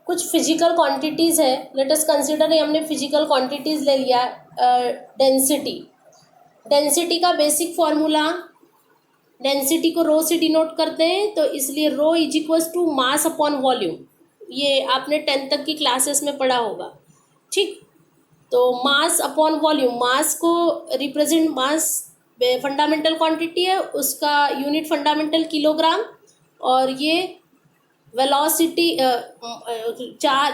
कुछ physical quantities है, let us consider हमने फिजिकल क्वांटिटीज़ ले लिया। डेंसिटी का बेसिक फॉर्मूला, डेंसिटी को रो से डिनोट करते हैं, तो इसलिए rho is equals to mass upon volume. ये आपने 10th तक की क्लासेस में पढ़ा होगा, ठीक। तो मास अपॉन वॉल्यूम, मास को रिप्रेजेंट, मास फंडामेंटल क्वांटिटी है, उसका यूनिट फंडामेंटल किलोग्राम, और ये वेलोसिटी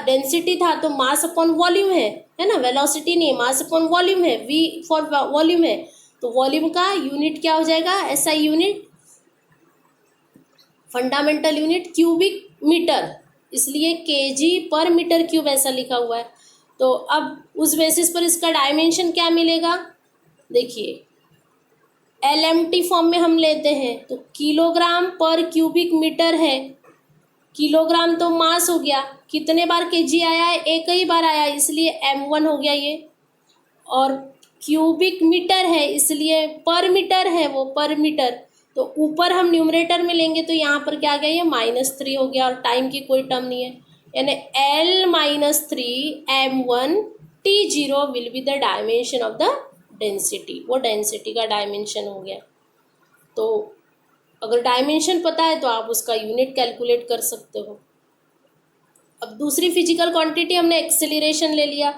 डेंसिटी था तो मास अपॉन वॉल्यूम है ना, वेलोसिटी नहीं है, मास अपॉन वॉल्यूम है, वी फॉर वॉल्यूम है, तो वॉल्यूम का यूनिट क्या हो जाएगा, SI unit, fundamental unit cubic metre, इसलिए केजी पर मीटर क्यूब ऐसा लिखा हुआ है। तो अब उस बेसिस पर इसका डायमेंशन क्या मिलेगा, देखिए एलएमटी फॉर्म में हम लेते हैं तो किलोग्राम पर क्यूबिक मीटर है, किलोग्राम तो मास हो गया, कितने बार केजी आया है, एक ही बार आया, इसलिए m1 हो गया ये, और क्यूबिक मीटर है इसलिए पर मीटर है वो, पर मीटर, तो ऊपर हम न्यूमरेटर में लेंगे तो यहाँ पर क्या आ गया, ये -3 हो गया, और टाइम की कोई टर्म नहीं है, यानी L-3 m1 T0 will be the dimension of the density, वो डेंसिटी का डायमेंशन हो गया। तो अगर डायमेंशन पता है तो आप उसका यूनिट कैलकुलेट कर सकते हो। अब दूसरी फिजिकल क्वांटिटी हमने एक्सेलरेशन ले लिया,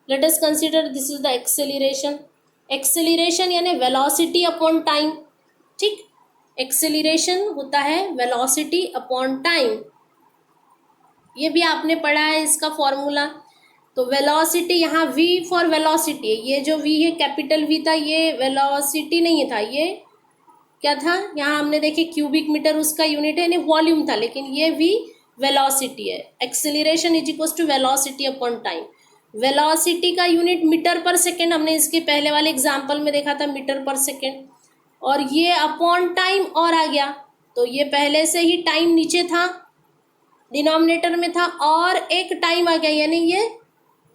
let us consider this is the acceleration. Acceleration यानी वेलोसिटी अपॉन टाइम, ठीक। एक्सेलरेशन होता है वेलोसिटी अपॉन टाइम, ये भी आपने पढ़ा है इसका फॉर्मूला। तो वेलोसिटी, यहाँ v फॉर वेलोसिटी, ये जो v है कैपिटल V था, ये वेलोसिटी नहीं था, ये क्या था, यहाँ हमने देखे क्यूबिक मीटर उसका यूनिट है, यानी वॉल्यूम था, लेकिन ये v वेलोसिटी है। Acceleration is equal to velocity upon time, velocity का यूनिट मीटर पर सेकेंड, हमने इसके पहले वाले एग्जाम्पल में देखा था मीटर पर सेकेंड, और ये अपॉन टाइम और आ गया, तो ये पहले से ही टाइम नीचे था, डिनोमिनेटर में था, और एक टाइम आ गया, यानी ये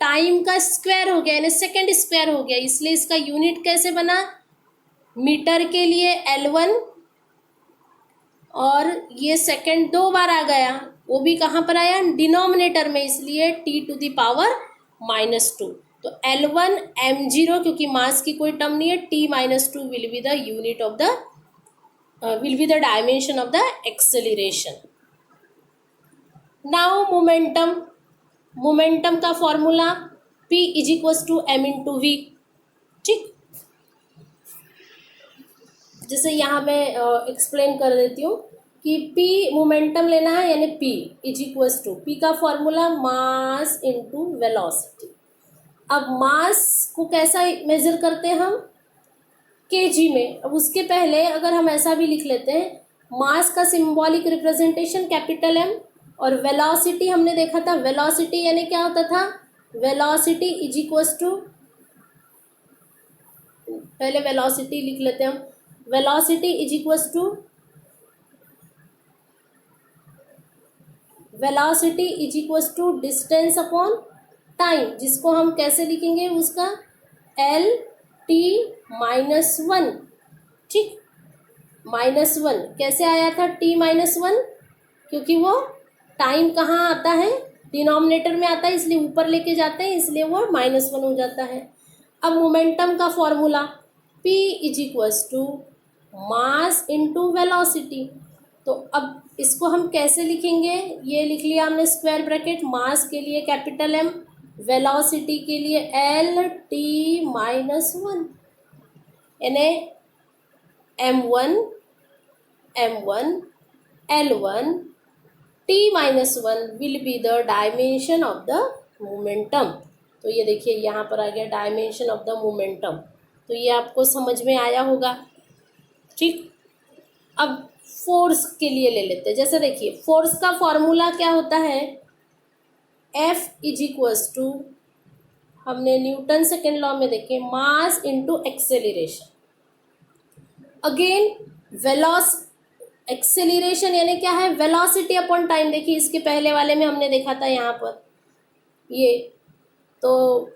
टाइम का स्क्वायर हो गया, यानी सेकेंड स्क्वायर हो गया, इसलिए इसका यूनिट कैसे बना, मीटर के लिए L1, और ये सेकेंड 2 बार आ गया, वो भी कहाँ पर आया, डिनोमिनेटर में, इसलिए T⁻², तो L1 m0, क्योंकि मास की कोई टर्म नहीं है, T-2 will be the unit of the will be the dimension of the acceleration. Now momentum, momentum का formula P is equals to m into v, ठीक। जैसे यहाँ मैं एक्सप्लेन कर देती हूँ कि P मोमेंटम लेना है, यानी P is equals to, P का फॉर्मूला मास इंटू वेलोसिटी। अब मास को कैसा मेजर करते हैं हम, केजी में। अब उसके पहले अगर हम ऐसा भी लिख लेते हैं, मास का सिंबॉलिक रिप्रेजेंटेशन कैपिटल M, और वेलोसिटी हमने देखा था, वेलोसिटी यानी क्या होता था, वेलोसिटी इज इक्वल्स टू, पहले वेलोसिटी लिख लेते हैं हम, velocity is equals to, velocity is equals to distance upon time, जिसको हम कैसे लिखेंगे, उसका L-T-1, ठीक। -1 कैसे आया था, T-1, क्योंकि वो टाइम कहाँ आता है, डिनोमिनेटर में आता है, इसलिए ऊपर लेके जाते हैं, इसलिए वो -1 हो जाता है। अब मोमेंटम का formula P is equals to mass into velocity, तो अब इसको हम कैसे लिखेंगे, ये लिख लिया हमने स्क्वायर ब्रैकेट, मास के लिए कैपिटल M, वेलोसिटी के लिए L-T-1, यानी m1 L1 T-1 will be the dimension of the momentum. तो ये देखिए यहाँ पर आ गया डायमेंशन ऑफ द मोमेंटम, तो ये आपको समझ में आया होगा, ठीक। अब फोर्स के लिए ले लेते हैं, जैसे देखिए फोर्स का फॉर्मूला क्या होता है, F इज इक्वल्स टू, हमने न्यूटन सेकेंड लॉ में देखे, mass into acceleration. Again acceleration यानी क्या है, वेलोसिटी अपॉन टाइम, देखिए इसके पहले वाले में हमने देखा था यहाँ पर ये, तो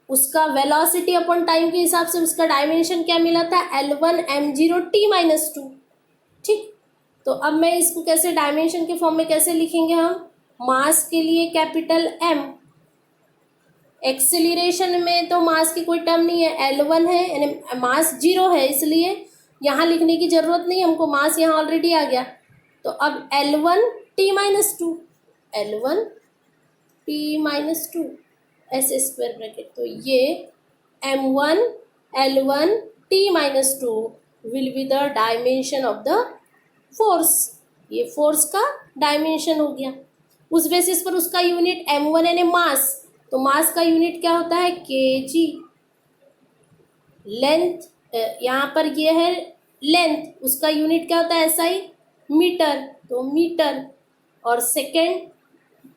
उसका वेलोसिटी अपॉन टाइम के हिसाब से उसका डायमेंशन क्या मिला था, L1 m0 T-2, ठीक। तो अब मैं इसको कैसे डायमेंशन के फॉर्म में कैसे लिखेंगे हम, मास के लिए कैपिटल M, एक्सेलरेशन में तो मास की कोई टर्म नहीं है, L1 है, यानी मास 0 है, इसलिए यहाँ लिखने की जरूरत नहीं, हमको मास यहाँ ऑलरेडी आ गया। तो अब L1T-2, L1T-2 ऐसे स्क्वायर ब्रैकेट, तो ये M1 L1T-2 will be the dimension of the force. ये फोर्स का डायमेंशन हो गया। उस बेसिस पर उसका यूनिट M1 यानी मास, तो मास का यूनिट क्या होता है kg। लेंथ, यहाँ पर ये है लेंथ, उसका यूनिट क्या होता है SI मीटर, तो मीटर, और सेकेंड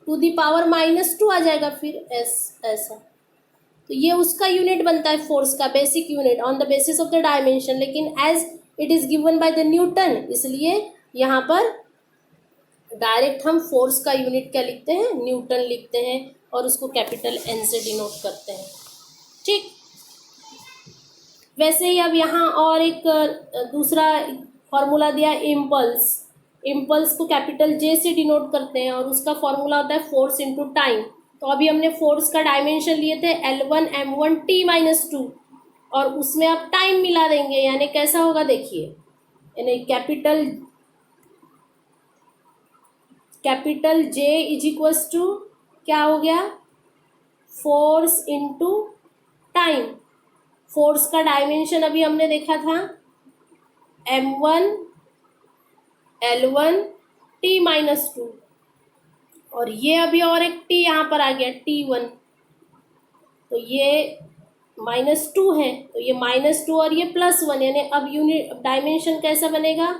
टू द पावर -2 आ जाएगा फिर ऐसा। तो ये उसका यूनिट बनता है फोर्स का, basic unit on the basis of the dimension. लेकिन as it is given by the Newton, इसलिए यहाँ पर डायरेक्ट हम फोर्स का यूनिट क्या लिखते हैं, न्यूटन लिखते हैं, और उसको कैपिटल N से डिनोट करते हैं। ठीक, वैसे ही अब यहाँ और एक दूसरा फॉर्मूला दिया, इम्पल्स। इम्पल्स को कैपिटल J से डिनोट करते हैं, और उसका फॉर्मूला होता है फोर्स इनटू टाइम। तो अभी हमने फोर्स का डायमेंशन लिए थे L1 M1T-2, और उसमें अब टाइम मिला देंगे, यानी कैसा होगा देखिए, यानी capital J is equals to क्या हो गया, फोर्स इनटू टाइम। फोर्स का डायमेंशन अभी हमने देखा था M1 L1T-2, और ये अभी और एक T यहाँ पर आ गया T1, तो ये -2 है, तो ये -2 और ये +1, यानी अब यूनिट डायमेंशन कैसा बनेगा,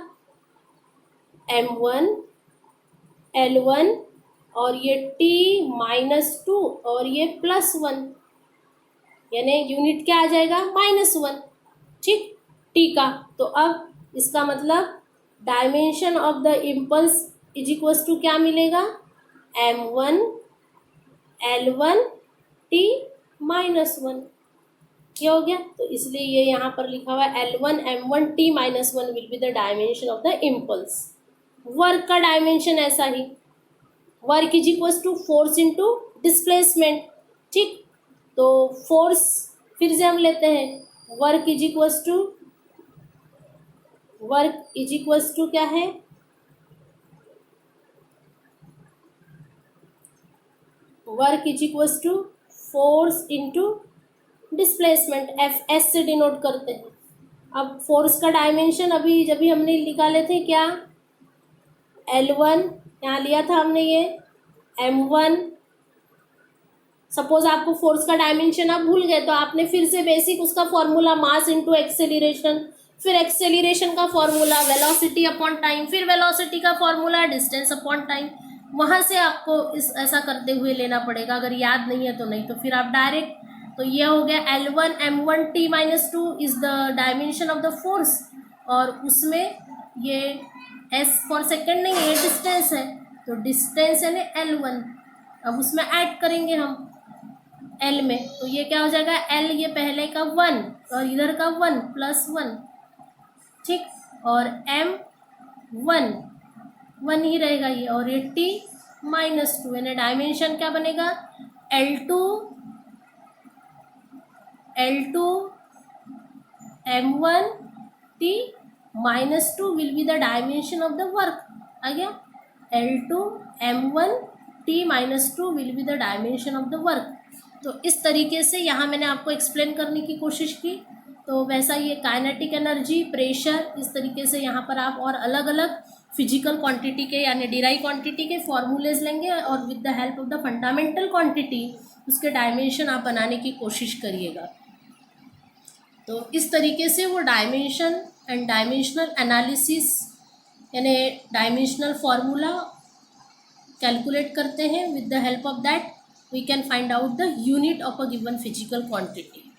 M1 L1 और ये T-2 और ये +1, यानी यूनिट क्या आ जाएगा -1। ठीक, T का। तो अब इसका मतलब dimension of the impulse is equals to क्या मिलेगा, M1 L1T-1, ये हो गया। तो इसलिए ये यहाँ पर लिखा हुआ है L1 M1T-1 will be the dimension of the impulse. Work का डायमेंशन ऐसा ही, work is equals to force into displacement. ठीक, तो फोर्स फिर से हम लेते हैं, वर्क इज इक्वल्स टू क्या है, work is equals to force into displacement, FS से डिनोट करते हैं। अब फोर्स का डायमेंशन अभी जब भी हमने निकाले थे क्या, L1 यहाँ लिया था हमने, ये M1। सपोज आपको फोर्स का डायमेंशन आप भूल गए, तो आपने फिर से बेसिक उसका फॉर्मूला मास इनटू एक्सेलरेशन, फिर एक्सेलरेशन का फॉर्मूला वेलोसिटी अपॉन टाइम, फिर वेलोसिटी का फॉर्मूला डिस्टेंस अपॉन टाइम, वहाँ से आपको ऐसा करते हुए लेना पड़ेगा। अगर याद नहीं है तो नहीं, तो फिर आप डायरेक्ट, तो ये हो गया L1 M1T-2 is the dimension of the force, और उसमें ये S फॉर सेकेंड नहीं है, ये डिस्टेंस है, तो डिस्टेंस यानी L1। अब उसमें ऐड करेंगे हम L में, तो ये क्या हो जाएगा, L ये पहले का 1 और इधर का 1 +1। ठीक, और M1 1 ही रहेगा ये, और ये T-2, यानी डायमेंशन क्या बनेगा, L2 M1T-2 will be the dimension of the work. आ गया, L2 M1T-2 will be the dimension of the work. तो इस तरीके से यहाँ मैंने आपको एक्सप्लेन करने की कोशिश की। तो वैसा ये काइनेटिक एनर्जी, प्रेशर, इस तरीके से यहाँ पर आप और अलग अलग फिजिकल क्वांटिटी के यानी डिराइव क्वांटिटी के फॉर्मूलेज लेंगे, और with the help of the fundamental quantity उसके डायमेंशन आप बनाने की कोशिश करिएगा। तो इस तरीके से वो डायमेंशन एंड डायमेंशनल एनालिसिस यानी डायमेंशनल फार्मूला कैलकुलेट करते हैं। With the help of that we can find out the unit of a given physical quantity.